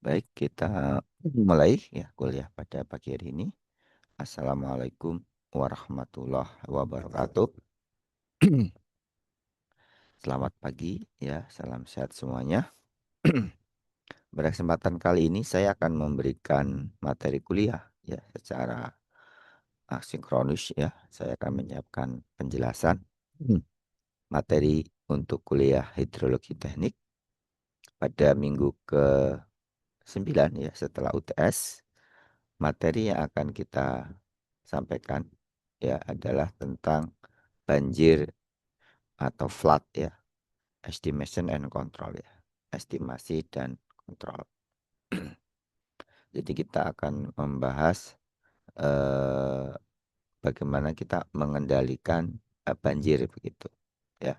Baik, kita mulai ya kuliah pada pagi hari ini. Assalamualaikum warahmatullahi wabarakatuh. Selamat pagi ya, salam sehat semuanya. Pada kesempatan kali ini saya akan memberikan materi kuliah ya secara asinkronus ya. Saya akan menyiapkan penjelasan materi untuk kuliah hidrologi teknik pada minggu ke-9 ya setelah UTS. Materi yang akan kita sampaikan ya adalah tentang banjir atau flood ya, estimation and control ya, estimasi dan kontrol. Jadi kita akan membahas eh, bagaimana kita mengendalikan banjir begitu ya.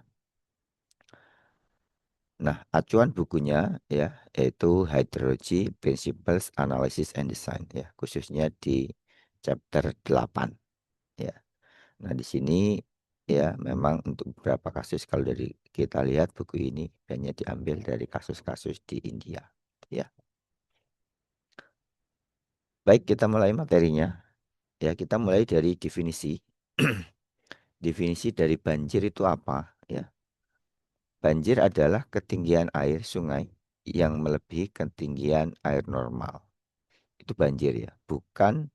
Nah, acuan bukunya ya yaitu Hydrology Principles Analysis and Design ya, khususnya di chapter 8 ya. Nah, di sini ya memang untuk beberapa kasus kalau dari kita lihat buku ini hanya diambil dari kasus-kasus di India ya. Baik, kita mulai materinya. Ya, kita mulai dari definisi. Definisi dari banjir itu apa ya? Banjir adalah ketinggian air sungai yang melebihi ketinggian air normal. Itu banjir ya, bukan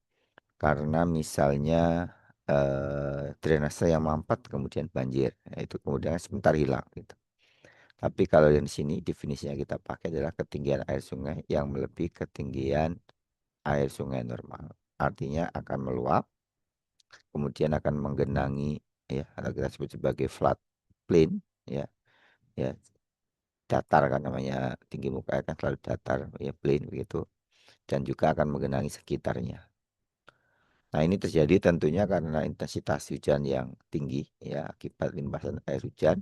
karena misalnya drainase yang mampet kemudian banjir. Nah, itu kemudian sebentar hilang gitu. Tapi kalau di sini definisinya kita pakai adalah ketinggian air sungai yang melebihi ketinggian air sungai normal. Artinya akan meluap, kemudian akan menggenangi ya, atau kita sebut sebagai flood plain ya, ya datar kan namanya, tinggi muka air kan selalu datar ya, plain begitu, dan juga akan menggenangi sekitarnya. Nah, ini terjadi tentunya karena intensitas hujan yang tinggi ya akibat limpasan air hujan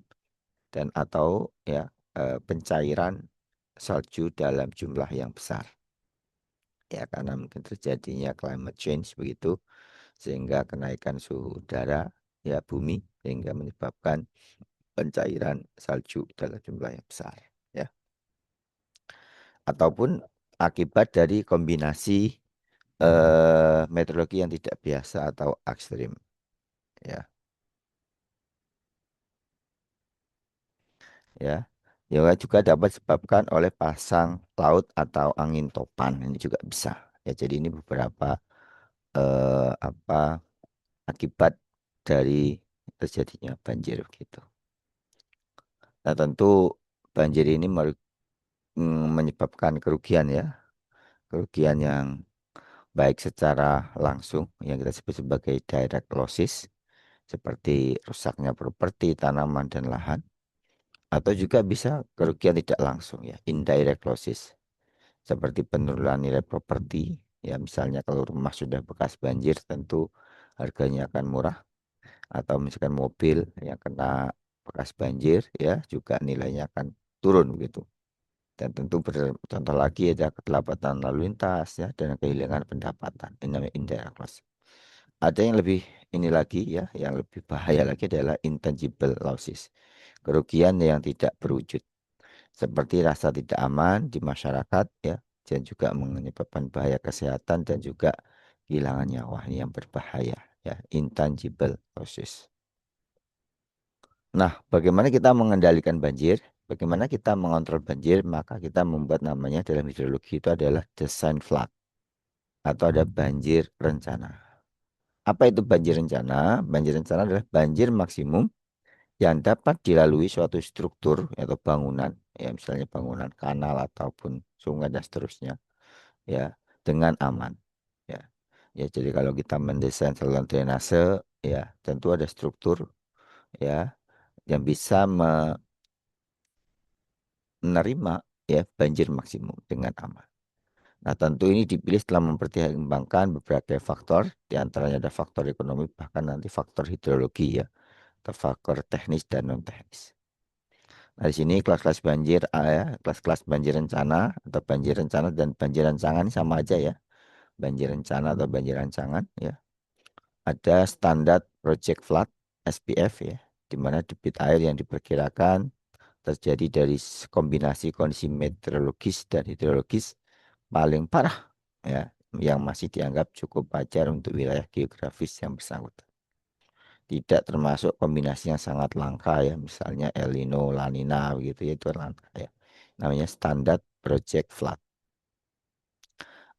dan atau ya pencairan salju dalam jumlah yang besar. Ya, karena mungkin terjadinya climate change begitu, sehingga kenaikan suhu udara ya bumi sehingga menyebabkan pencairan salju dalam jumlah yang besar ya. Ataupun akibat dari kombinasi meteorologi yang tidak biasa atau ekstrim ya. Ya. Ya, juga dapat disebabkan oleh pasang laut atau angin topan, ini juga bisa. Ya, jadi ini beberapa akibat dari terjadinya banjir gitu. Nah, tentu banjir ini menyebabkan kerugian ya, kerugian yang baik secara langsung yang kita sebut sebagai direct losses seperti rusaknya properti, tanaman dan lahan, atau juga bisa kerugian tidak langsung ya, indirect losses seperti penurunan nilai properti ya, misalnya kalau rumah sudah bekas banjir tentu harganya akan murah, atau misalkan mobil yang kena bekas banjir ya juga nilainya akan turun gitu. Dan tentu contoh lagi ada keterlambatan lalu lintas ya dan kehilangan pendapatan. Ini namanya indirect loss. Ada yang lebih ini lagi ya, yang lebih bahaya lagi adalah intangible losses. Kerugian yang tidak berwujud seperti rasa tidak aman di masyarakat ya, dan juga menyebabkan bahaya kesehatan dan juga kehilangan nyawa. Ini yang berbahaya ya, intangible losses. Nah, bagaimana kita mengendalikan banjir? Bagaimana kita mengontrol banjir? Maka kita membuat namanya dalam hidrologi itu adalah design flood atau ada banjir rencana. Apa itu banjir rencana? Banjir rencana adalah banjir maksimum yang dapat dilalui suatu struktur atau bangunan, ya misalnya bangunan kanal ataupun sungai dan seterusnya, ya dengan aman. Ya, ya jadi kalau kita mendesain saluran drainase, ya tentu ada struktur ya yang bisa menerima ya banjir maksimum dengan aman. Nah, tentu ini dipilih setelah mempertimbangkan beberapa faktor, di antaranya ada faktor ekonomi, bahkan nanti faktor hidrologi ya, atau faktor teknis dan non teknis. Nah, di sini kelas-kelas banjir ya, kelas-kelas banjir rencana atau banjir rencana dan banjir rancangan ini sama aja ya. Banjir rencana atau banjir rancangan ya. Ada standar project flood SPF ya, di mana debit air yang diperkirakan terjadi dari kombinasi kondisi meteorologis dan hidrologis paling parah ya, yang masih dianggap cukup wajar untuk wilayah geografis yang bersangkutan. Tidak termasuk kombinasi yang sangat langka ya, misalnya El Nino, La Nina begitu ya, itu langka ya. Namanya standar project flood.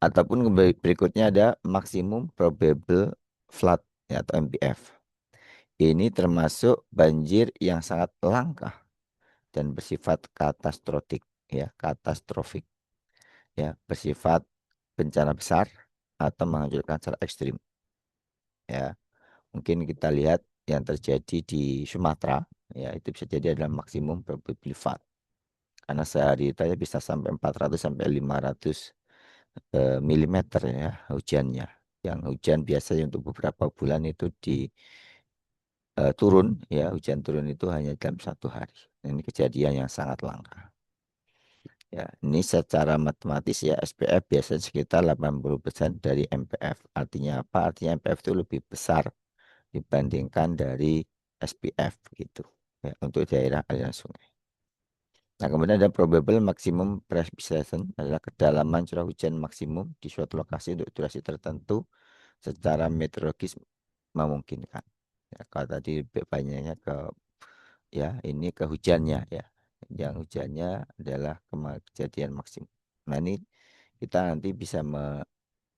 Ataupun berikutnya ada maksimum probable flood ya, atau MPF. Ini termasuk banjir yang sangat langka dan bersifat katastrofik ya, katastrofik ya, bersifat bencana besar atau menghancurkan secara ekstrim ya. Mungkin kita lihat yang terjadi di Sumatera ya, itu bisa jadi adalah maksimum probable flood karena sehari itu ya bisa sampai 400 sampai 500 milimeter ya hujannya. Yang hujan biasanya untuk beberapa bulan itu turun ya, hujan turun itu hanya dalam 1 hari. Ini kejadian yang sangat langka. Ya, ini secara matematis ya SPF biasanya sekitar 80% dari MPF. Artinya apa? Artinya MPF itu lebih besar dibandingkan dari SPF gitu. Ya, untuk daerah aliran sungai. Nah, kemudian ada probable maximum precipitation adalah kedalaman curah hujan maksimum di suatu lokasi untuk durasi tertentu secara meteorologis memungkinkan. Ya, kalau tadi banyaknya ke ya ini ke hujannya ya. Yang hujannya adalah kejadian maksimum. Nah, ini kita nanti bisa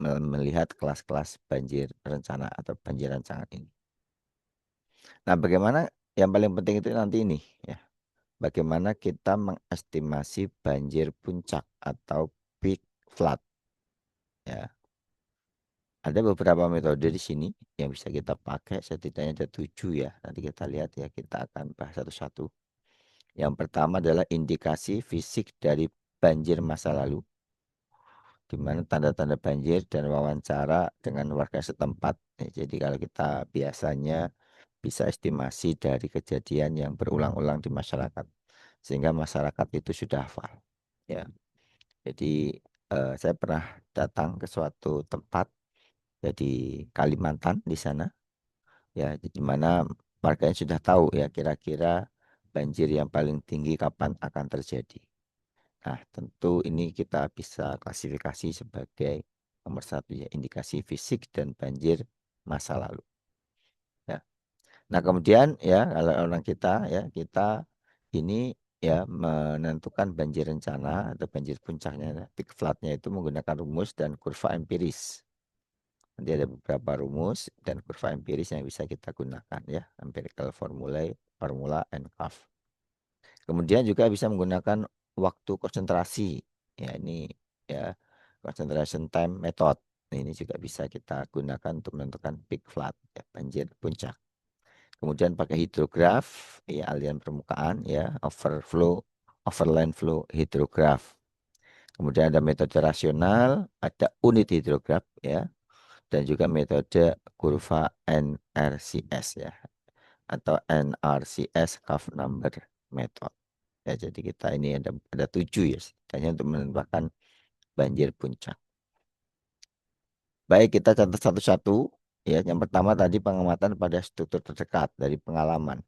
melihat kelas-kelas banjir rencana atau banjir rancangan ini. Nah, bagaimana yang paling penting itu nanti ini ya. Bagaimana kita mengestimasi banjir puncak atau peak flood ya. Ada beberapa metode di sini yang bisa kita pakai, setidaknya ada 7 ya. Nanti kita lihat ya, kita akan bahas satu-satu. Yang pertama adalah indikasi fisik dari banjir masa lalu, di mana tanda-tanda banjir dan wawancara dengan warga setempat. Ya, jadi kalau kita biasanya bisa estimasi dari kejadian yang berulang-ulang di masyarakat, sehingga masyarakat itu sudah hafal. Ya, jadi saya pernah datang ke suatu tempat, jadi Kalimantan di sana. Ya, di mana warganya sudah tahu ya kira-kira banjir yang paling tinggi kapan akan terjadi. Nah, tentu ini kita bisa klasifikasi sebagai nomor satu ya, indikasi fisik dan banjir masa lalu. Ya. Nah, kemudian ya kalau orang kita ya kita ini ya menentukan banjir rencana atau banjir puncaknya, peak flood-nya itu menggunakan rumus dan kurva empiris. Nanti ada beberapa rumus dan kurva empiris yang bisa kita gunakan ya, empirical formula and curve. Kemudian juga bisa menggunakan waktu konsentrasi. Ya, ini ya concentration time method. Nah, ini juga bisa kita gunakan untuk menentukan peak flood, ya, banjir puncak. Kemudian pakai hidrograf, ya aliran permukaan, ya overland flow hidrograf. Kemudian ada metode rasional, ada unit hidrograf, ya, dan juga metode kurva NRCS, ya, atau NRCS curve number method. Ya, jadi kita ini ada 7 ya, setidaknya untuk menentukan banjir puncak. Baik, kita catat satu-satu. Ya, yang pertama tadi pengamatan pada struktur terdekat dari pengalaman.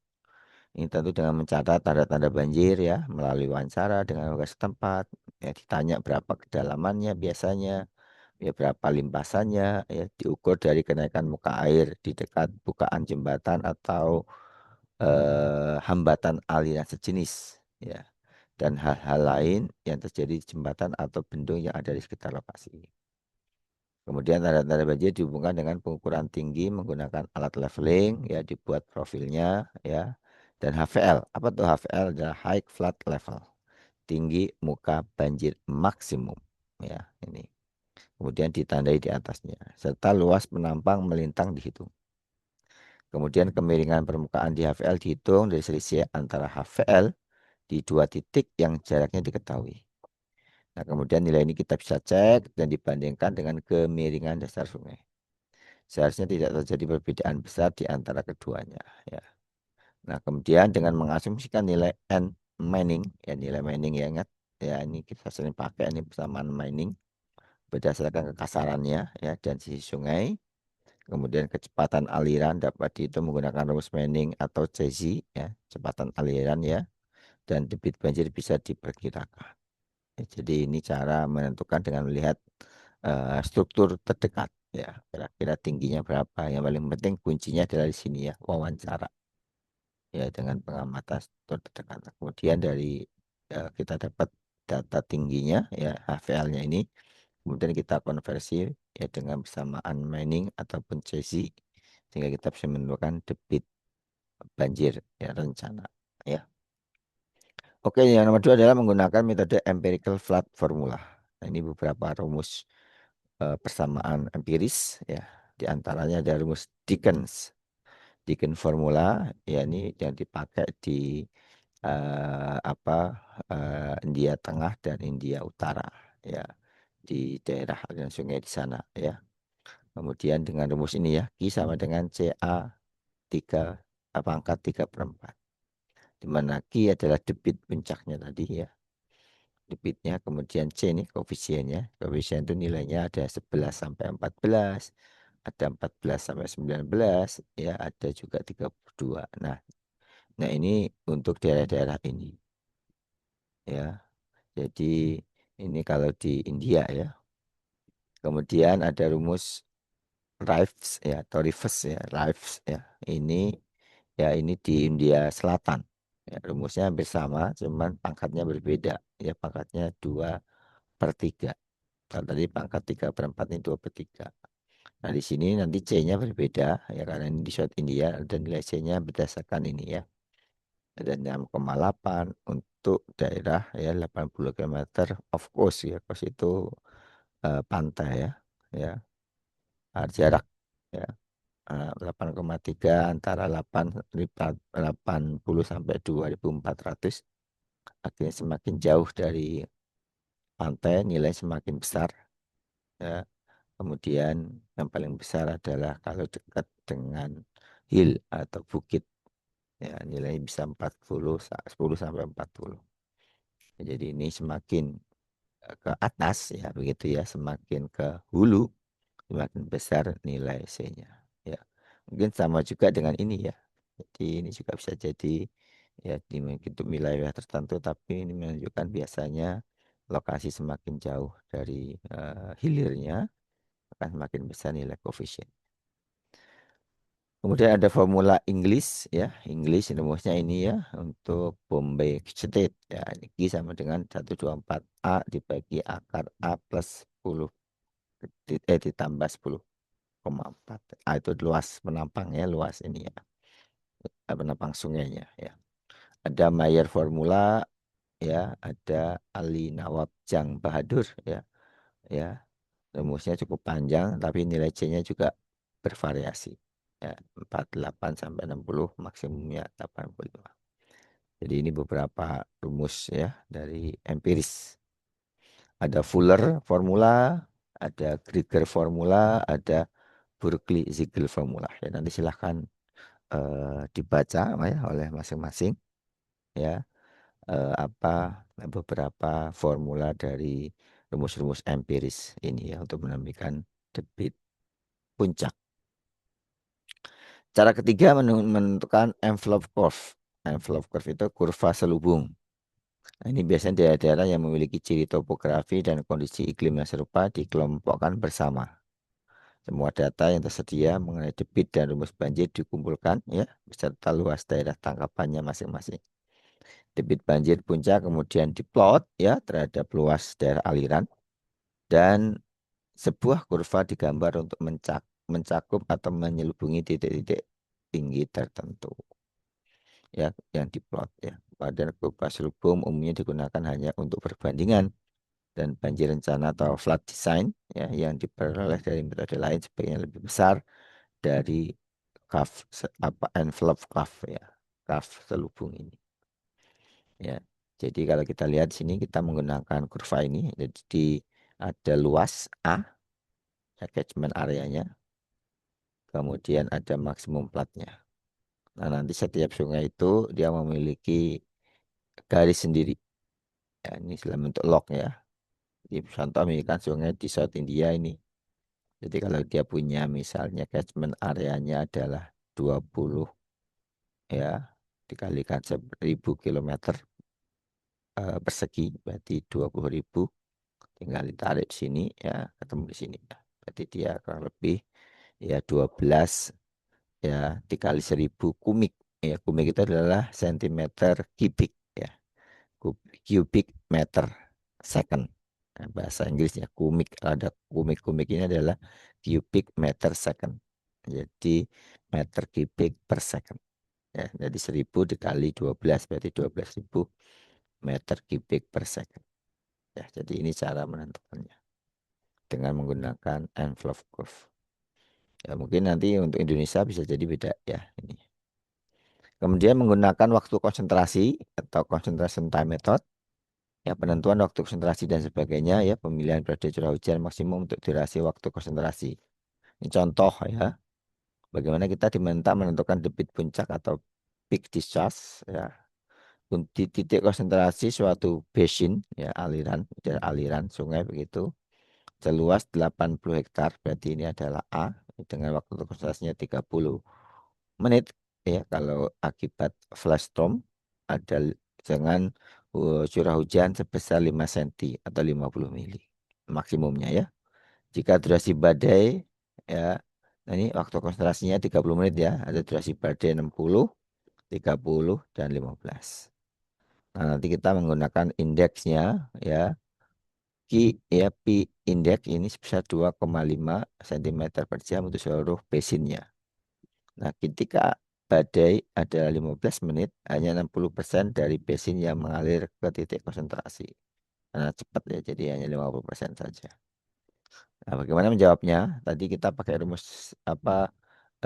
Ini tentu dengan mencatat tanda-tanda banjir ya, melalui wawancara dengan warga setempat. Ya, ditanya berapa kedalamannya biasanya, ya berapa limpasannya, ya diukur dari kenaikan muka air di dekat bukaan jembatan atau hambatan aliran sejenis. Ya, dan hal-hal lain yang terjadi di jembatan atau bendung yang ada di sekitar lokasi. Kemudian tanda-tanda banjir dihubungkan dengan pengukuran tinggi menggunakan alat leveling, ya dibuat profilnya, ya. Dan HVL, apa tuh HVL? Adalah high flood level, tinggi muka banjir maksimum, ya ini. Kemudian ditandai di atasnya, serta luas penampang melintang dihitung. Kemudian kemiringan permukaan di HVL dihitung dari selisih antara HVL di 2 titik yang jaraknya diketahui. Nah, kemudian nilai ini kita bisa cek dan dibandingkan dengan kemiringan dasar sungai. Seharusnya tidak terjadi perbedaan besar di antara keduanya. Ya. Nah, kemudian dengan mengasumsikan nilai N mining, ya nilai mining ya ingat, ya ini kita sering pakai ini persamaan mining berdasarkan kekasarannya ya dan sisi sungai. Kemudian kecepatan aliran dapat dihitung menggunakan rumus mining atau CZ ya, kecepatan aliran ya, dan debit banjir bisa diperkirakan. Ya, jadi ini cara menentukan dengan melihat struktur terdekat ya, kira-kira tingginya berapa. Yang paling penting kuncinya adalah di sini ya, wawancara ya dengan pengamatan struktur terdekat. Nah, kemudian dari kita dapat data tingginya ya HVL-nya ini, kemudian kita konversi ya dengan bersamaan mining ataupun CZ sehingga kita bisa menentukan debit banjir ya rencana ya. Oke, yang nomor dua adalah menggunakan metode empirical flood formula. Nah, ini beberapa rumus persamaan empiris ya. Di antaranya ada rumus Dickens. Dickens formula ya ini yang dipakai di India Tengah dan India Utara ya, di daerah aliran sungai di sana ya. Kemudian dengan rumus ini ya, Q sama dengan CA 3 pangkat 3/4. Di mana Q adalah debit puncaknya tadi ya. Debitnya, kemudian C ini koefisiennya. Koefisien itu nilainya ada 11 sampai 14, ada 14 sampai 19, ya ada juga 32. Nah ini untuk daerah-daerah ini ya. Jadi ini kalau di India ya. Kemudian ada rumus Rives ya atau Rivers ya, Rives ya. Ini di India Selatan. Ya, rumusnya hampir sama, cuman pangkatnya berbeda. Ya, pangkatnya 2/3. Kalau tadi pangkat 3/4 ini 2/3. Nah, di sini nanti C-nya berbeda ya karena ini di South India dan nilai C-nya berdasarkan ini ya. Ada 6,8 untuk daerah ya 80 kilometer of course ya. Coast itu pantai ya. Ya, jarak ya. 8,3 antara 80 sampai 2.400. Akhirnya semakin jauh dari pantai nilai semakin besar ya. Kemudian yang paling besar adalah kalau dekat dengan hill atau bukit ya nilai bisa 10 sampai 40. Jadi ini semakin ke atas ya begitu ya, semakin ke hulu semakin besar nilai C-nya. Ya. Mungkin sama juga dengan ini ya. Jadi ini juga bisa jadi ya di untuk wilayah tertentu tapi ini menunjukkan biasanya lokasi semakin jauh dari hilirnya akan semakin besar nilai koefisien. Kemudian ada formula English ya. English rumusnya ini ya untuk Bombay State ya. Ini Q sama dengan 124A dibagi akar A plus 10 ditambah 10,4. A itu luas penampang ya, luas ini ya. Penampang sungainya ya. Ada Mayer formula ya, ada Ali Nawab Jang Bahadur ya. Ya, rumusnya cukup panjang tapi nilai C-nya juga bervariasi. Ya, 48 sampai 60 maksimumnya 85. Jadi ini beberapa rumus ya dari empiris. Ada Fuller formula, ada Krieger formula, ada Berkeley-Ziegler formula. Ya, nanti silahkan dibaca ya oleh masing-masing ya beberapa formula dari rumus-rumus empiris ini ya untuk menentukan debit puncak. Cara ketiga menentukan envelope curve. Envelope curve itu kurva selubung. Nah, ini biasanya daerah-daerah yang memiliki ciri topografi dan kondisi iklim yang serupa dikelompokkan bersama. Semua data yang tersedia mengenai debit dan rumus banjir dikumpulkan ya beserta luas daerah tangkapannya masing-masing. Debit banjir puncak kemudian diplot ya terhadap luas daerah aliran dan sebuah kurva digambar untuk mencakup atau menyelubungi titik-titik tinggi tertentu ya yang diplot ya. Pada kurva selubung umumnya digunakan hanya untuk perbandingan dan banjir rencana atau flood design ya yang diperoleh dari metode lain sebaiknya lebih besar dari envelope curve ya, curve selubung ini ya. Jadi kalau kita lihat di sini kita menggunakan kurva ini jadi ada luas A ya, catchment areanya, kemudian ada maksimum platnya. Nah, nanti setiap sungai itu dia memiliki garis sendiri. Ya, ini dalam bentuk log ya. Di contoh misalkan sungai di South India ini. Jadi kalau dia punya misalnya catchment areanya adalah 20 ya dikalikan 1.000 kilometer persegi, berarti 20.000. Tinggal ditarik di sini ya, ketemu di sini. Berarti dia kurang lebih ya 12 ya dikali 1.000 kubik. Ya, kubik itu adalah sentimeter kubik ya. Cubic meter second. Nah, bahasa Inggrisnya kubik. Ada kubik ini adalah cubic meter second. Jadi meter kubik per second. Ya, jadi 1.000 dikali 12 berarti 12.000 meter kubik per second. Ya, jadi ini cara menentukannya dengan menggunakan envelope curve. Ya, mungkin nanti untuk Indonesia bisa jadi beda ya ini. Kemudian menggunakan waktu konsentrasi atau concentration time method. Ya, penentuan waktu konsentrasi dan sebagainya ya, pemilihan periode curah hujan maksimum untuk durasi waktu konsentrasi. Ini contoh ya, bagaimana kita diminta menentukan debit puncak atau peak discharge ya. Di titik konsentrasi suatu basin ya, aliran sungai begitu, seluas 80 hektar, berarti ini adalah A dengan waktu konsentrasinya 30 menit ya. Kalau akibat flash storm ada dengan curah hujan sebesar 5 cm atau 50 mili maksimumnya ya. Jika durasi badai ya, nah ini waktu konsentrasinya 30 menit ya, ada durasi badai 60, 30 dan 15. Nah, nanti kita menggunakan indeksnya ya. Ya, P indeks ini sebesar 2,5 cm per jam untuk seluruh basinnya. Nah, ketika badai ada 15 menit, hanya 60% dari basin yang mengalir ke titik konsentrasi. Karena cepat ya, jadi hanya 50% saja. Nah, bagaimana menjawabnya? Tadi kita pakai rumus apa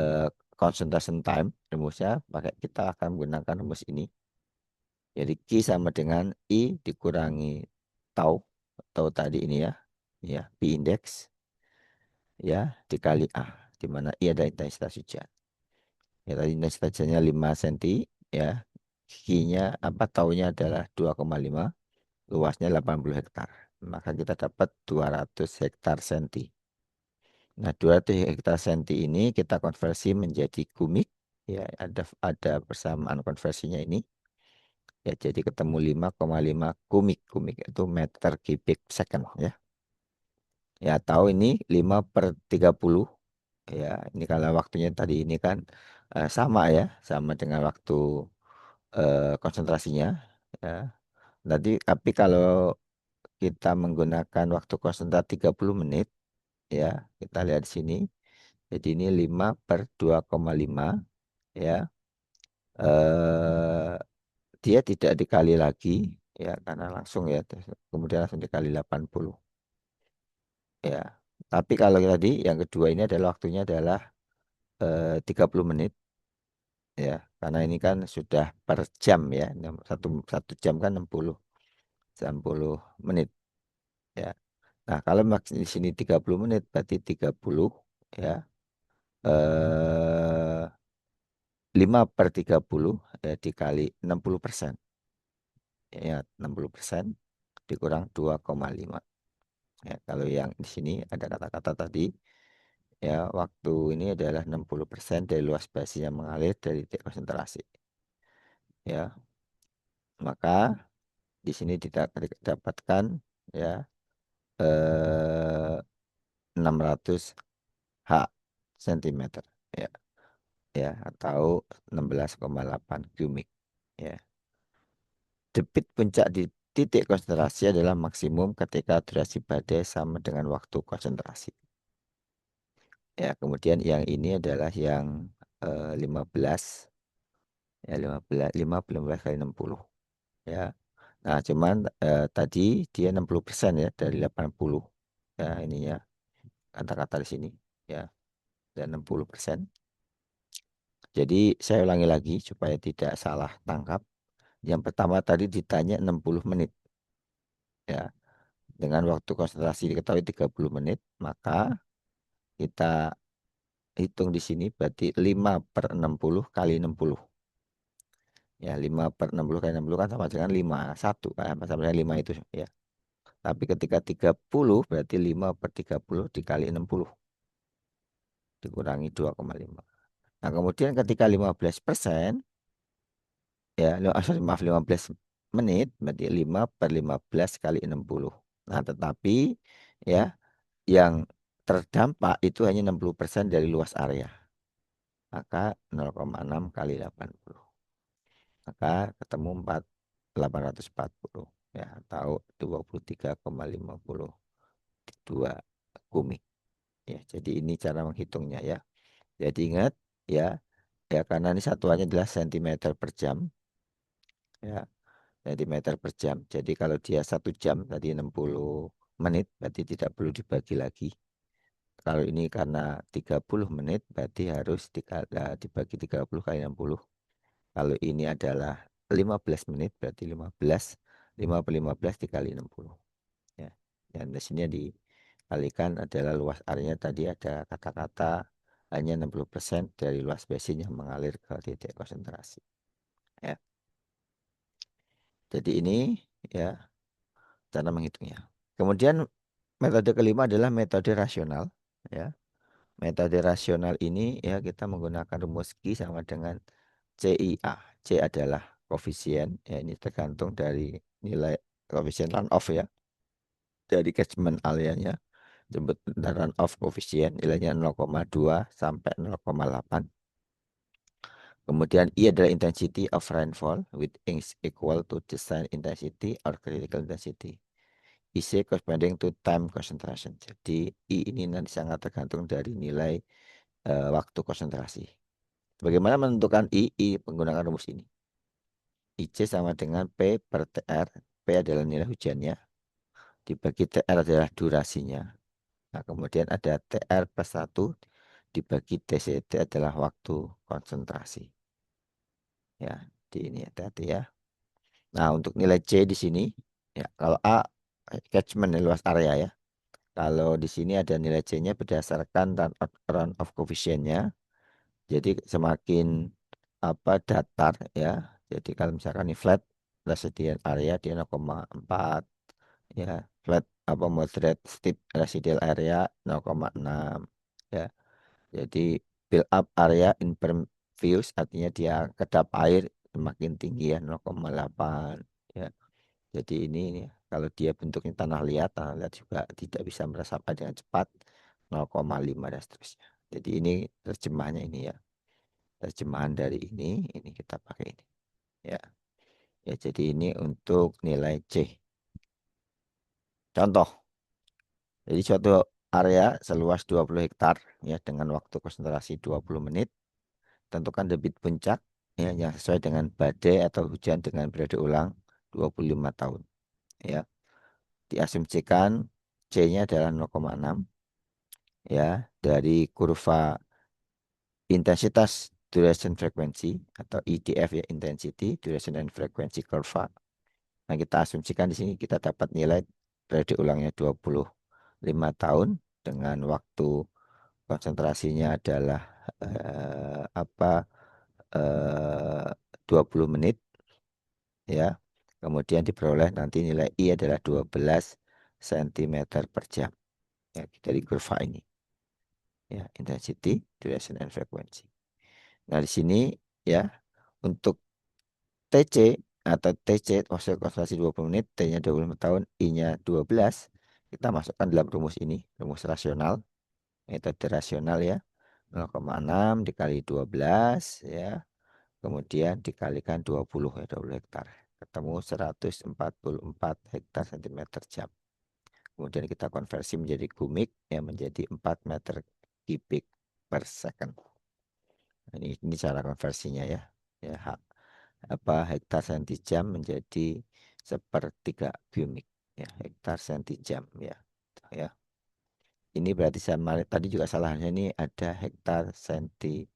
eh, concentration time. Rumusnya pakai kita akan menggunakan rumus ini. Jadi Q sama dengan I dikurangi tau atau tadi ini ya, ya P index ya dikali A, di mana I adalah intensitas hujan. Ya tadi intensitas hujannya 5 cm ya. Q-nya apa taunya adalah 2,5, luasnya 80 hektar. Maka kita dapat 200 hektar senti. Nah, 200 hektar senti ini kita konversi menjadi kubik. Ya, ada persamaan konversinya ini. Ya, jadi ketemu 5,5 kubik. Kubik itu meter kubik second ya. Ya, tahu ini 5/30. Ya, ini kalau waktunya tadi ini kan sama ya, sama dengan waktu konsentrasinya. Ya. Tapi kalau kita menggunakan waktu konsentrasi 30 menit, ya, kita lihat di sini. Jadi ini 5/2,5 ya. Eh, dia tidak dikali lagi ya karena langsung ya, kemudian langsung dikali 80 ya. Tapi kalau tadi yang kedua ini adalah waktunya adalah 30 menit ya, karena ini kan sudah per jam ya. Satu jam kan 60 menit ya. Nah, kalau di sini 30 menit berarti 30 ya, eh 5/30 ya dikali 60%. Ya, 60% dikurang 2,5. Ya, kalau yang di sini ada kata-kata tadi ya, waktu ini adalah 60% dari luas basi yang mengalir dari titik konsentrasi. Ya, maka di sini didapatkan ya eh, 600 H sentimeter ya, ya atau 16,8 kubik ya. Debit puncak di titik konsentrasi adalah maksimum ketika durasi badai sama dengan waktu konsentrasi. Ya, kemudian yang ini adalah yang 15 ya, 15 kali 60 ya. Nah, cuman tadi dia 60% ya dari 80 ya, ininya kata-kata di sini ya, dan 60%. Jadi saya ulangi lagi supaya tidak salah tangkap. Yang pertama tadi ditanya 60 menit ya. Dengan waktu konsentrasi diketahui 30 menit, maka kita hitung di sini berarti 5/60 kali 60. Ya, 5/60 kali 60 kan sama dengan 51 kan, sama dengan 5 itu ya. Tapi ketika 30 berarti 5/30 dikali 60 dikurangi 2,5. Nah, kemudian ketika 15% ya, sorry, maaf, 15 menit berarti 5 per 15 kali 60. Nah, tetapi ya yang terdampak itu hanya 60% dari luas area. Maka 0,6 kali 80. Maka ketemu 840 ya atau 23,52 kubik. Ya, jadi ini cara menghitungnya ya. Jadi ingat ya, ya karena ini satuannya adalah sentimeter per jam ya, sentimeter per jam. Jadi kalau dia 1 jam tadi 60 menit berarti tidak perlu dibagi lagi. Kalau ini karena 30 menit berarti harus dibagi 30 kali 60. Kalau ini adalah 15 menit berarti 5 per 15 dikali 60 ya. Dan di sini dikalikan adalah luas areanya tadi ada kata-kata hanya 60% dari luas basin yang mengalir ke titik konsentrasi ya. Jadi ini ya cara menghitungnya. Kemudian metode kelima adalah metode rasional ya. Metode rasional ini ya kita menggunakan rumus Q sama dengan CIA. C adalah koefisien ya, ini tergantung dari nilai koefisien runoff ya, dari catchment areanya. Jemput runoff koefisien nilainya 0,2 sampai 0,8. Kemudian I adalah intensity of rainfall with is equal to design intensity or critical intensity. IC corresponding to time concentration. Jadi I ini nanti sangat tergantung dari nilai waktu konsentrasi. Bagaimana menentukan I? I menggunakan rumus ini. IC sama dengan P per TR. P adalah nilai hujannya. Dibagi TR adalah durasinya. Nah, kemudian ada TR plus 1 dibagi TC. T adalah waktu konsentrasi. Ya, di ini hati-hati ya. Nah, untuk nilai C di sini, ya kalau A catchment luas area ya. Kalau di sini ada nilai C-nya berdasarkan runoff coefficient-nya. Jadi semakin apa datar ya. Jadi kalau misalkan ini flat residual area dia 0,4 ya, flat apa moderate steep residual area 0,6 ya. Jadi build up area impervious artinya dia kedap air semakin tinggi ya 0,8 ya. Jadi ini kalau dia bentuknya tanah liat juga tidak bisa meresap air dengan cepat 0,5 dan seterusnya. Jadi ini terjemahnya ini ya. Terjemahan dari ini kita pakai ini. Ya. Ya, jadi ini untuk nilai C. Contoh, jadi suatu area seluas 20 hektar ya dengan waktu konsentrasi 20 menit. Tentukan debit puncak ya yang sesuai dengan badai atau hujan dengan periode ulang 25 tahun. Ya. Diasumsikan C-nya adalah 0,6 ya dari kurva intensitas duration frekuensi atau IDF ya, intensity duration and frequency curve. Nah, kita asumsikan di sini kita dapat nilai periode ulangnya 25 tahun dengan waktu konsentrasinya adalah apa 20 menit ya. Kemudian diperoleh nanti nilai I adalah 12 cm per jam ya, dari kurva ini ya, intensity, duration and frequency. Nah, di sini ya untuk TC atau TC waktu konsentrasi 20 menit, T-nya 25 tahun, I-nya 12. Kita masukkan dalam rumus ini, rumus rasional, metode rasional ya. 0,6 dikali 12 ya. Kemudian dikalikan 20 ya, 20 hektar. Ketemu 144 hektar sentimeter jam. Kemudian kita konversi menjadi kubik ya, menjadi 4 meter kubik per second. Ini cara konversinya ya. Ya, apa hektar senti jam menjadi sepertiga kubik ya, hektar senti jam ya. Ya. Ini berarti sama tadi juga salahnya ini ada hektar senti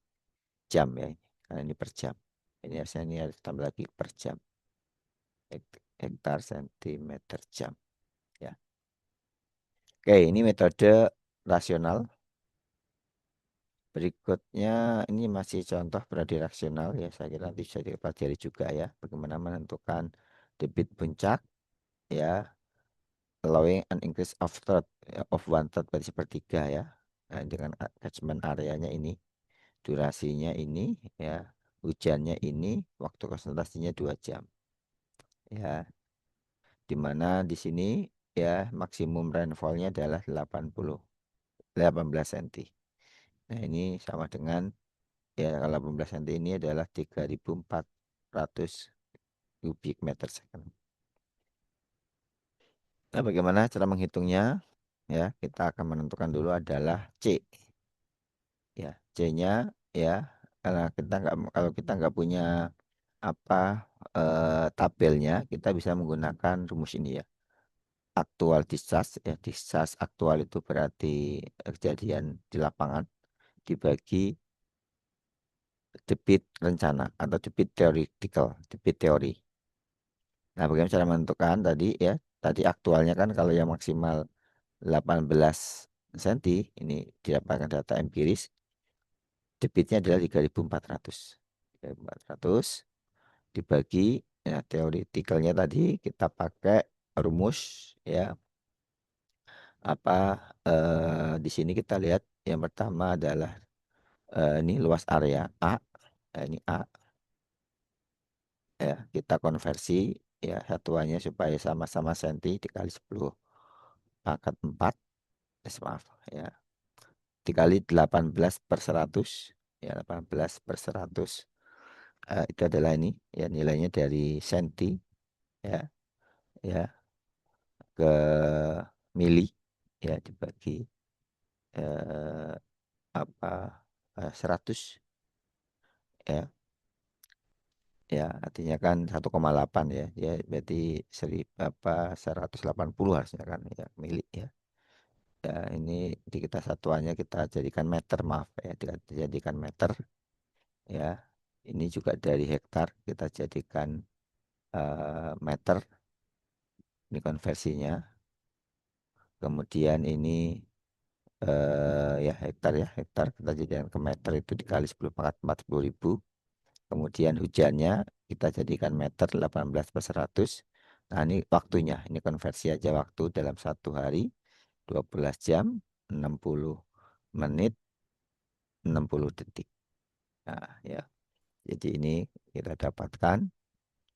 jam ya. Karena ini per jam. Ini harusnya ini harus tambah lagi per jam. Hektar sentimeter jam ya. Oke, ini metode rasional. Berikutnya ini masih contoh rasional ya. Saya kira nanti bisa dipelajari juga ya. Bagaimana menentukan debit puncak ya, allowing an increase of third ya, of one third berarti sepertiga ya. Nah, dengan catchment areanya ini, durasinya ini ya, hujannya ini, waktu konsentrasinya 2 jam ya, di mana di sini ya maksimum rainfallnya adalah 18 cm. Nah, ini sama dengan ya kalau 18 cm ini adalah 3.400 kubik meter second. Nah, bagaimana cara menghitungnya? Ya, kita akan menentukan dulu adalah C. Ya, C-nya ya kalau kita nggak punya apa tabelnya, kita bisa menggunakan rumus ini ya. Aktual discharge ya, discharge aktual itu berarti kejadian di lapangan dibagi debit rencana atau debit theoretical, debit teori. Nah, bagaimana cara menentukan tadi ya? Tadi aktualnya kan kalau yang maksimal 18 cm ini didapatkan data empiris, debitnya adalah 3.400. 3.400 dibagi ya teoretikalnya tadi kita pakai rumus ya apa di sini kita lihat yang pertama adalah ini luas area A. Ini A ya, kita konversi ya satuannya supaya sama-sama senti dikali 10 pangkat 4, maaf ya, dikali 18/100 ya, 18/100 itu adalah ini ya nilainya dari senti ya, ya ke mili ya dibagi eh, apa 100 ya, ya artinya kan 1,8 ya, ya berarti 180 harusnya kan ya mili ya. Ya ini di kita satuannya kita jadikan meter, maaf ya, kita jadikan meter ya. Ini juga dari hektar kita jadikan meter, ini konversinya. Kemudian ini ya hektar kita jadikan ke meter itu dikali 10 pangkat 40.000. Kemudian hujannya kita jadikan meter 18/100. Nah, ini waktunya, ini konversi aja waktu dalam satu hari 12 jam 60 menit 60 detik. Nah, ya. Jadi ini kita dapatkan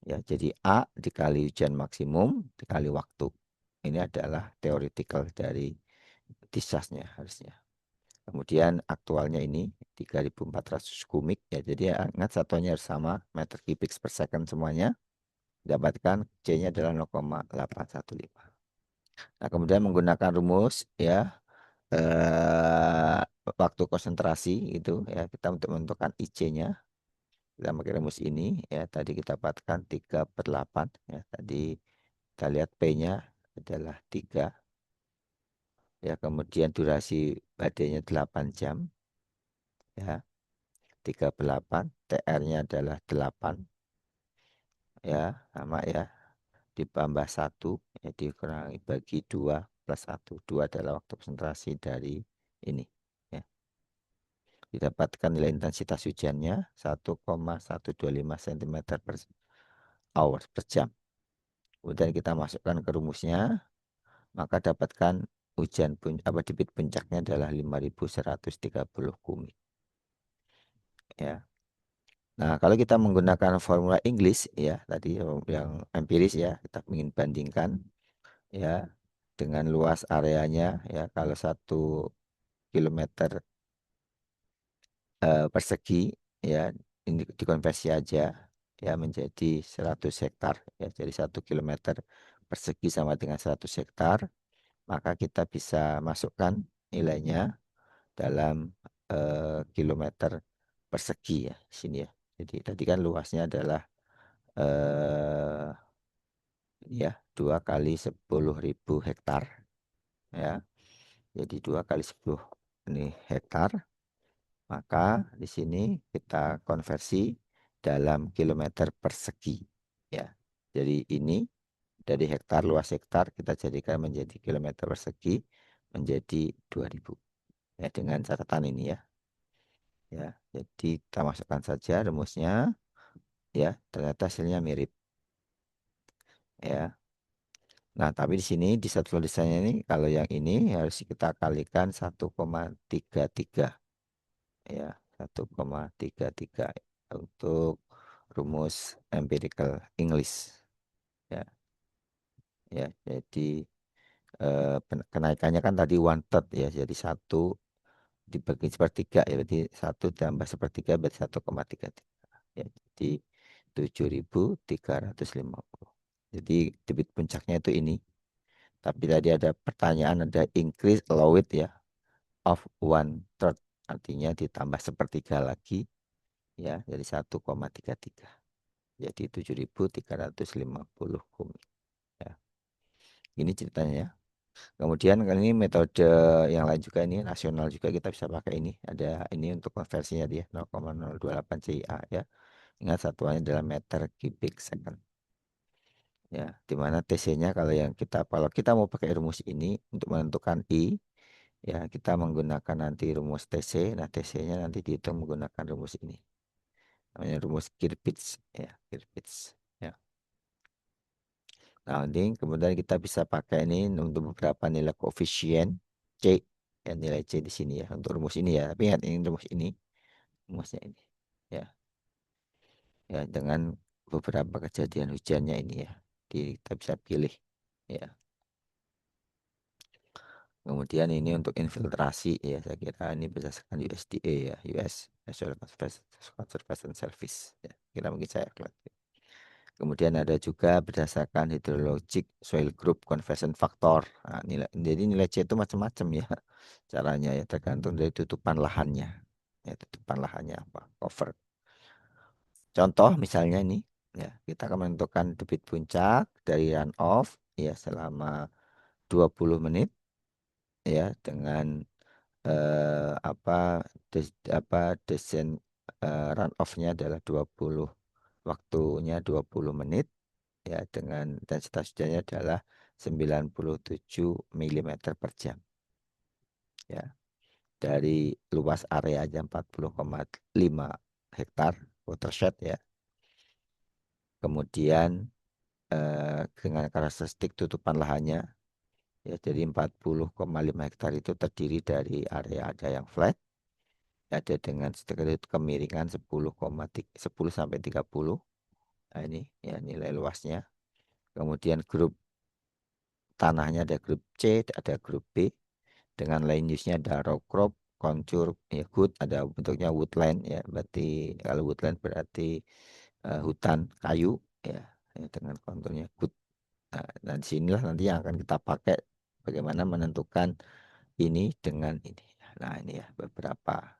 ya, jadi A dikali hujan maksimum dikali waktu. Ini adalah theoretical dari discharge-nya harusnya. Kemudian aktualnya ini 3.400 kubik ya. Jadi ya, ingat satuannya harus sama, meter kubik per second semuanya. Dapatkan C-nya adalah 0,815. Nah, kemudian menggunakan rumus ya waktu konsentrasi itu ya, kita untuk menentukan IC-nya kita pakai rumus ini ya, tadi kita dapatkan 3/8 ya, tadi kita lihat P-nya adalah 3 ya, kemudian durasi badainya 8 jam ya, 38, TR-nya adalah 8 ya, sama ya, ditambah 1 ya, dikurangi bagi 2 plus 1. 2 adalah waktu konsentrasi dari ini ya. Didapatkan nilai intensitas hujannya 1,125 cm per hour per jam. Kemudian kita masukkan ke rumusnya, maka dapatkan debit puncaknya adalah 5.130 kubik ya. Nah, kalau kita menggunakan formula Inggris ya, tadi yang empiris ya, kita ingin bandingkan ya dengan luas areanya ya, kalau 1 kilometer persegi ya, ini dikonversi aja ya menjadi 100 hektar ya, jadi 1 kilometer persegi sama dengan 100 hektar, maka kita bisa masukkan nilainya dalam kilometer persegi ya sini ya. Jadi tadi kan luasnya adalah eh, ya 2 kali 10.000 hektar ya. Jadi 2 kali 10 ini hektar. Maka di sini kita konversi dalam kilometer persegi ya. Jadi ini dari hektar, luas hektar kita jadikan menjadi kilometer persegi menjadi 2.000 ya, dengan catatan ini ya. Ya, jadi kita masukkan saja rumusnya ya, ternyata hasilnya mirip ya. Nah, tapi di sini di satu tulisannya ini kalau yang ini harus kita kalikan 1,33 ya, 1,33 untuk rumus empirical English ya. Jadi kenaikannya kan tadi one third ya, jadi satu dibagi sepertiga ya, berarti satu tambah sepertiga berarti 1,33 ya, jadi 7.350. Jadi debit puncaknya itu ini. Tapi tadi ada pertanyaan, ada increase allowed ya of one third, artinya ditambah sepertiga lagi ya, jadi 1,33, jadi 7.350 kumi ya. Ini ceritanya ya. Kemudian kali ini metode yang lain juga, ini nasional juga kita bisa pakai ini. Ada ini untuk konversinya dia 0,028 CIA ya. Ingat satuannya adalah meter kubik second. Ya, dimana TC-nya kalau kita mau pakai rumus ini untuk menentukan I, ya kita menggunakan nanti rumus TC. Nah, TC-nya nanti dihitung menggunakan rumus ini. Namanya rumus Kirchhoff ya, Kirchhoff ya. Nah, ini kemudian kita bisa pakai ini untuk beberapa nilai koefisien C, ya nilai C di sini ya untuk rumus ini ya. Tapi ingat ini rumus ini, rumusnya ini ya. Ya dengan beberapa kejadian hujannya ini ya. Kita bisa pilih ya. Kemudian ini untuk infiltrasi ya, saya kira ini berdasarkan USDA ya, US Soil Conservation Service ya. Kira mungkin saya lihat. Kemudian ada juga berdasarkan hydrologic soil group conversion factor. Nah, jadi nilai C itu macam-macam ya caranya ya, tergantung dari tutupan lahannya. Ya, tutupan lahannya apa? Cover. Contoh misalnya ini ya, kita akan menentukan debit puncak dari runoff ya selama 20 menit ya dengan apa desain runoff-nya adalah 20, waktunya 20 menit ya, dengan intensitas hujannya adalah 97 mm per jam ya, dari luas area aja 40,5 hektar watershed ya. Kemudian dengan karakteristik tutupan lahannya ya, jadi 40,5 hektar itu terdiri dari area ada yang flat, ada dengan sedikit kemiringan 10 sampai 30. Nah, ini ya nilai luasnya. Kemudian grup tanahnya ada grup C, ada grup B. Dengan land use-nya ada row crop, contour, ya wood, ada bentuknya woodland ya. Berarti kalau woodland berarti hutan kayu ya, ya dengan konturnya wood. Nah, disinilah nanti yang akan kita pakai bagaimana menentukan ini dengan ini. Nah, ini ya beberapa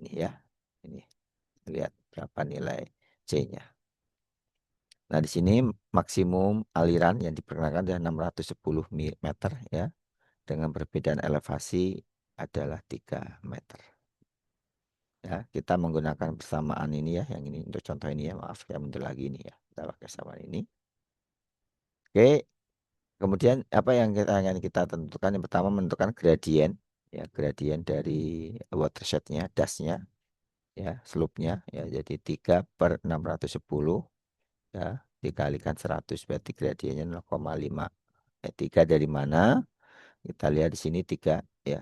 ini ya. Ini lihat berapa nilai C-nya. Nah, di sini maksimum aliran yang diperkenalkan adalah 610 meter ya. Dengan perbedaan elevasi adalah 3 meter. Ya, kita menggunakan persamaan ini ya, yang ini untuk contoh ini ya, maaf ya mundur lagi ini ya. Kita pakai persamaan ini. Oke, kemudian apa yang kita tentukan, yang pertama menentukan gradien ya, gradien dari watershednya, dasnya ya, slope-nya ya, jadi 3/610 ya, dikalikan 100 berarti gradiennya 0,5. 3 dari mana? Kita lihat di sini 3 ya.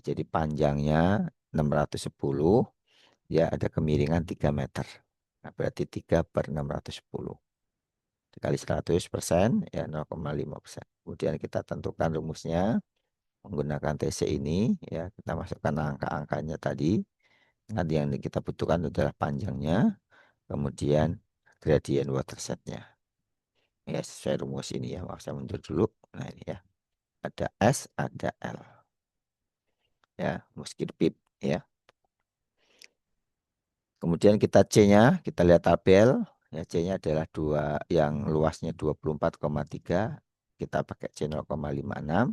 Jadi panjangnya 610 ya, ada kemiringan 3 meter. Nah, berarti 3/610 dikali 100% ya 0,5%. Kemudian kita tentukan rumusnya menggunakan TC ini ya, kita masukkan angka-angkanya tadi. Nanti yang kita butuhkan adalah panjangnya, kemudian gradient watersetnya. Ya, sesuai rumus ini ya. Saya mundur dulu. Nah, ini ya. Ada S, ada L. Ya, meski pip ya. Kemudian kita C-nya, kita lihat tabel. Ya, C-nya adalah yang luasnya 24,3. Kita pakai C 0,56.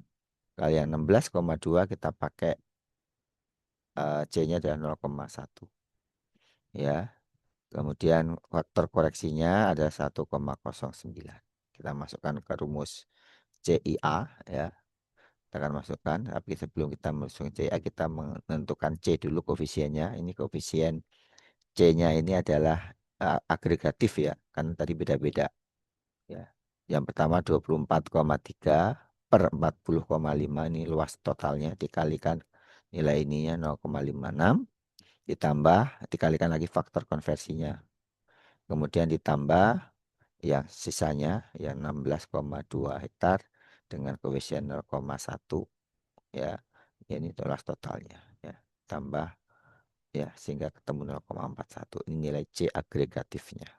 Kalau yang 16,2 kita pakai C-nya adalah 0,1. Ya. Kemudian faktor koreksinya ada 1,09. Kita masukkan ke rumus CIA ya. Kita akan masukkan, tapi sebelum kita masukkan CIA, kita menentukan C dulu koefisiennya. Ini koefisien C-nya ini adalah agregatif ya, kan tadi beda-beda ya. Yang pertama 24,3/40,5, ini luas totalnya, dikalikan nilai ininya 0,56, ditambah dikalikan lagi faktor konversinya. Kemudian ditambah yang sisanya yang 16,2 hektar dengan kewewian 0,1 ya, ini itulah totalnya ya, tambah ya sehingga ketemu 0,41. Ini nilai C agregatifnya.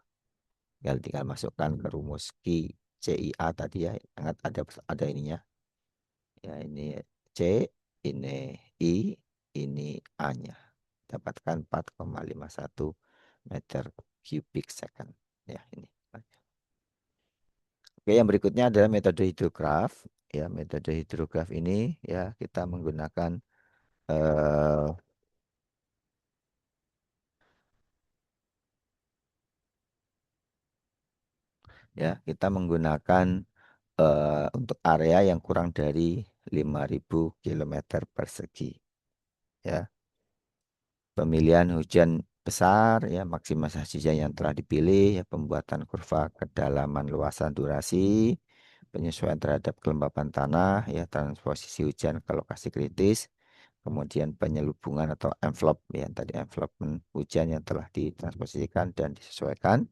Tinggal masukkan ke rumus CIA tadi ya, ingat ada ininya ya, ini C, ini I, ini A-nya. Dapatkan 4,51 meter kubik second ya ini. Oke, yang berikutnya adalah metode hidrograf. Ya, metode hidrograf ini ya kita menggunakan eh, kita menggunakan untuk area yang kurang dari 5.000 kilometer persegi. Ya, pemilihan hujan besar, ya, maksimisasi hujan yang telah dipilih, ya, pembuatan kurva kedalaman luasan durasi, penyesuaian terhadap kelembapan tanah, ya, transposisi hujan ke lokasi kritis, kemudian penyelubungan atau envelope, ya, tadi envelope hujan yang telah ditransposisikan dan disesuaikan,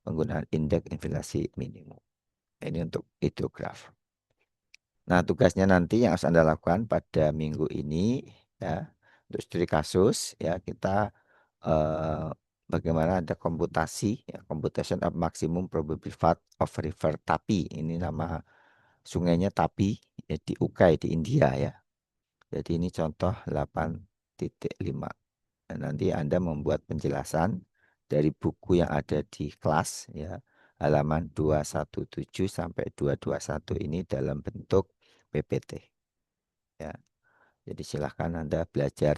penggunaan indeks inflasi minimum. Ini untuk hidrograf. Nah, tugasnya nanti yang harus Anda lakukan pada minggu ini ya, untuk studi kasus ya, kita eh, bagaimana ada komputasi ya, computation of maximum probable flood of river Tapi. Ini nama sungainya Tapi ya, di Ukai di India ya. Jadi ini contoh 8.5. Dan nanti Anda membuat penjelasan dari buku yang ada di kelas ya, halaman 217 sampai 221 ini dalam bentuk PPT ya. Jadi silahkan Anda belajar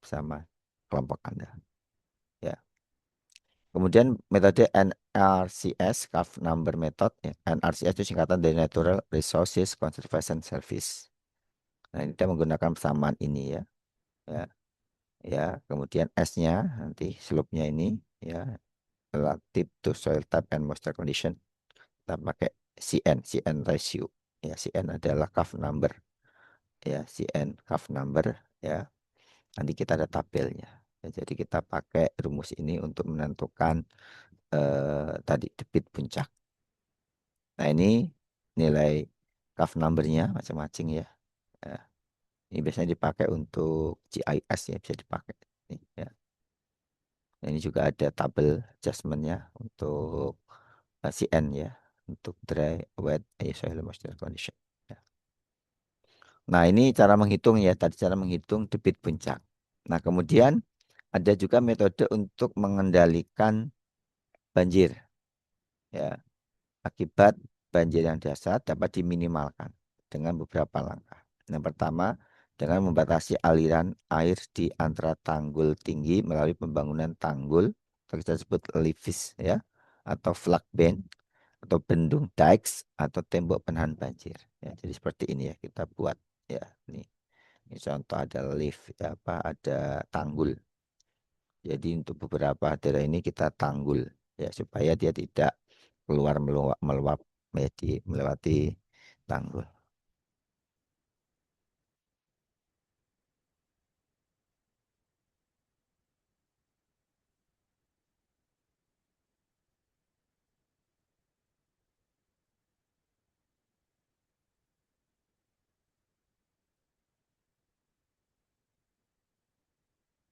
bersama kelompok Anda ya. Kemudian metode NRCS, Curve Number Method ya. NRCS itu singkatan dari Natural Resources Conservation Service. Nah, ini kita menggunakan persamaan ini ya. Ya, ya. Kemudian S-nya nanti slope-nya ini ya, relative to soil type and moisture condition. Kita pakai CN ratio. Ya, CN adalah curve number. Ya, CN curve number ya. Nanti kita ada tabelnya. Ya, jadi kita pakai rumus ini untuk menentukan tadi debit puncak. Nah, ini nilai curve numbernya macam-macam ya. Ya. Ini biasanya dipakai untuk GIS ya, bisa dipakai. Nih, ya. Nah, ini juga ada tabel adjustmentnya untuk CN ya, untuk dry, wet, soil moisture condition. Ya. Nah, ini cara menghitung ya, tadi cara menghitung debit puncak. Nah, kemudian ada juga metode untuk mengendalikan banjir. Ya, akibat banjir yang dasar dapat diminimalkan dengan beberapa langkah. Yang pertama, dengan membatasi aliran air di antara tanggul tinggi melalui pembangunan tanggul, atau kita sebut levees ya, atau flood bank, atau bendung dikes, atau tembok penahan banjir. Ya, jadi seperti ini ya kita buat ya. Ini contoh ada lift ya, apa ada tanggul. Jadi untuk beberapa daerah ini kita tanggul ya supaya dia tidak keluar meluap ya, melewati tanggul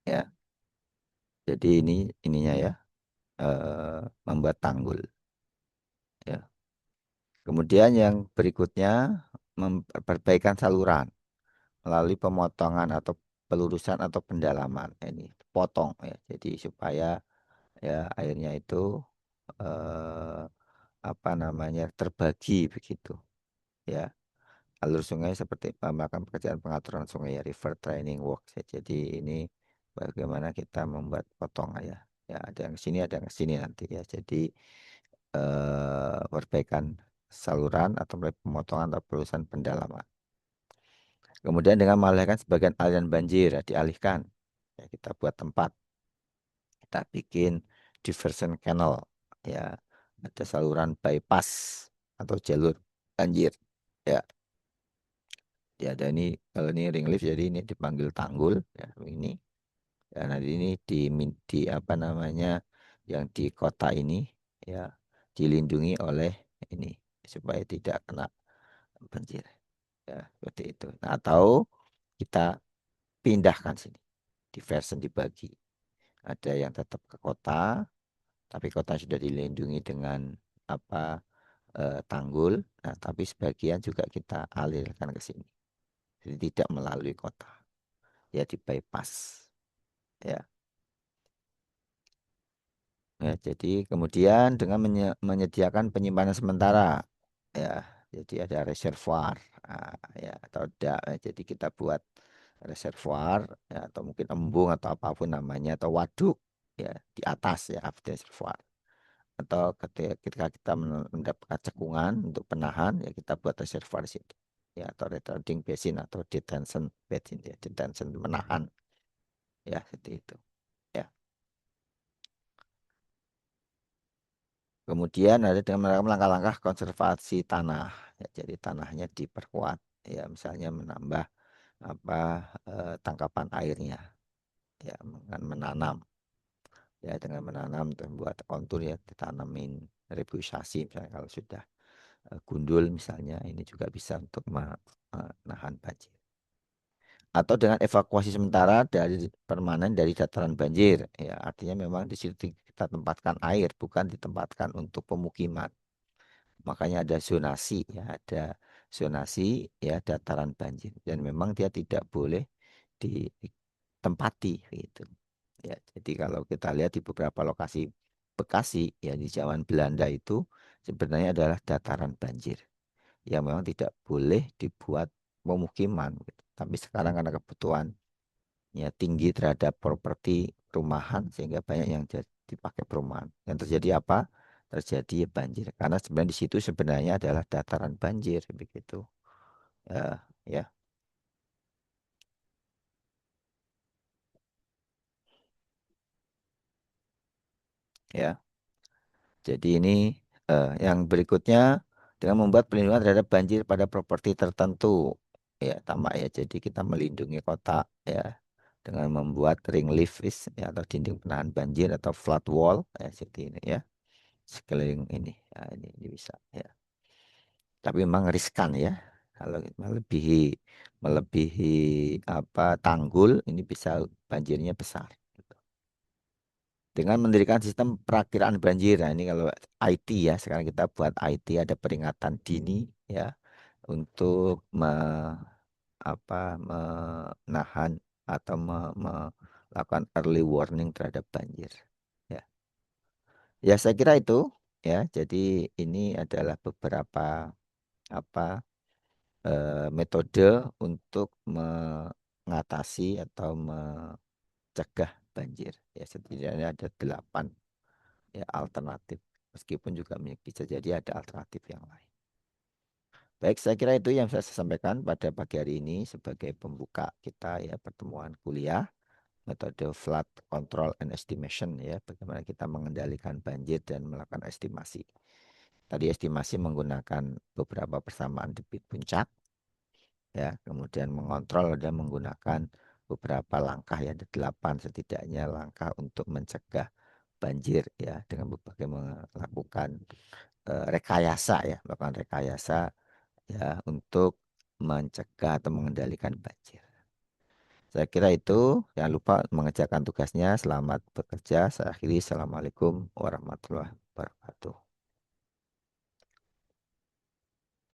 ya. Jadi ininya ya, membuat tanggul ya. Kemudian yang berikutnya perbaikan saluran melalui pemotongan atau pelurusan atau pendalaman. Ini potong ya. Jadi supaya ya airnya itu eh, apa namanya terbagi begitu ya. Alur sungai seperti melakukan pekerjaan pengaturan sungai ya, river training work ya. Jadi ini bagaimana kita membuat potongan ya. Ya ada yang ke sini ada yang ke sini nanti ya. Jadi perbaikan saluran atau pemotongan atau pelurusan pendalaman. Kemudian dengan mengalihkan sebagian aliran banjir ya, dialihkan. Ya, kita buat tempat, kita bikin diversion canal ya. Ada saluran bypass atau jalur banjir ya. Ya, ada ini kalau ini ring lift jadi ini dipanggil tanggul ya ini. Ya, nanti ini di apa namanya yang di kota ini ya dilindungi oleh ini supaya tidak kena banjir. Ya, seperti itu. Nah, atau kita pindahkan sini, diversion dibagi. Ada yang tetap ke kota, tapi kota sudah dilindungi dengan apa tanggul. Nah, tapi sebagian juga kita alirkan ke sini. Jadi tidak melalui kota, ya di bypass. Ya. Ya, jadi kemudian dengan menyediakan penyimpanan sementara, ya, jadi ada reservoir, ya, atau ada, jadi kita buat reservoir, ya, atau mungkin embung atau apapun namanya, atau waduk, ya, di atas ya, after reservoir. Atau ketika kita mendapatkan cekungan untuk penahan, ya kita buat reservoir di situ, ya, atau retarding basin atau detention basin, ya, detention menahan, ya, seperti itu. Ya. Kemudian ada dengan menerapkan langkah-langkah konservasi tanah. Ya, jadi tanahnya diperkuat. Ya, misalnya menambah apa tangkapan airnya. Ya, dengan menanam. Ya, dengan menanam dan buat kontur ya ditanamin rebuisasi misalnya kalau sudah gundul misalnya ini juga bisa untuk menahan banjir. Atau dengan evakuasi sementara dari permanen dari dataran banjir. Ya, artinya memang di situ kita tempatkan air, bukan ditempatkan untuk pemukiman. Makanya ada zonasi ya, ada zonasi ya dataran banjir dan memang dia tidak boleh ditempati gitu. Ya, jadi kalau kita lihat di beberapa lokasi Bekasi ya di zaman Belanda itu sebenarnya adalah dataran banjir yang memang tidak boleh dibuat pemukiman gitu. Tapi sekarang karena kebutuhan ya tinggi terhadap properti rumahan sehingga banyak yang dipakai perumahan. Yang terjadi apa? Terjadi banjir. Karena sebenarnya di situ sebenarnya adalah dataran banjir begitu. Ya, ya. Jadi ini yang berikutnya dengan membuat perlindungan terhadap banjir pada properti tertentu. Ya, tamak ya. Jadi kita melindungi kota ya dengan membuat ring leaves ya, atau dinding penahan banjir atau flood wall ya seperti ini ya. Sekeliling ini. Ya, ini bisa ya. Tapi memang riskan ya. Kalau melebihi apa tanggul ini bisa banjirnya besar. Dengan mendirikan sistem perakiraan banjir. Nah, ini kalau IT ya, sekarang kita buat IT ada peringatan dini ya untuk menahan atau melakukan early warning terhadap banjir. Ya. Ya, saya kira itu ya. Jadi ini adalah beberapa apa metode untuk mengatasi atau mencegah banjir. Ya, setidaknya ada 8 ya alternatif. Meskipun juga bisa jadi ada alternatif yang lain. Baik, saya kira itu yang saya sampaikan pada pagi hari ini sebagai pembuka kita ya pertemuan kuliah metode flood control and estimation ya bagaimana kita mengendalikan banjir dan melakukan estimasi. Tadi estimasi menggunakan beberapa persamaan debit puncak ya, kemudian mengontrol dan menggunakan beberapa langkah ya, ada 8 setidaknya langkah untuk mencegah banjir ya dengan berbagai melakukan rekayasa ya, melakukan rekayasa ya untuk mencegah atau mengendalikan banjir. Saya kira itu, jangan lupa mengerjakan tugasnya. Selamat bekerja. Saya akhiri. Assalamualaikum warahmatullahi wabarakatuh.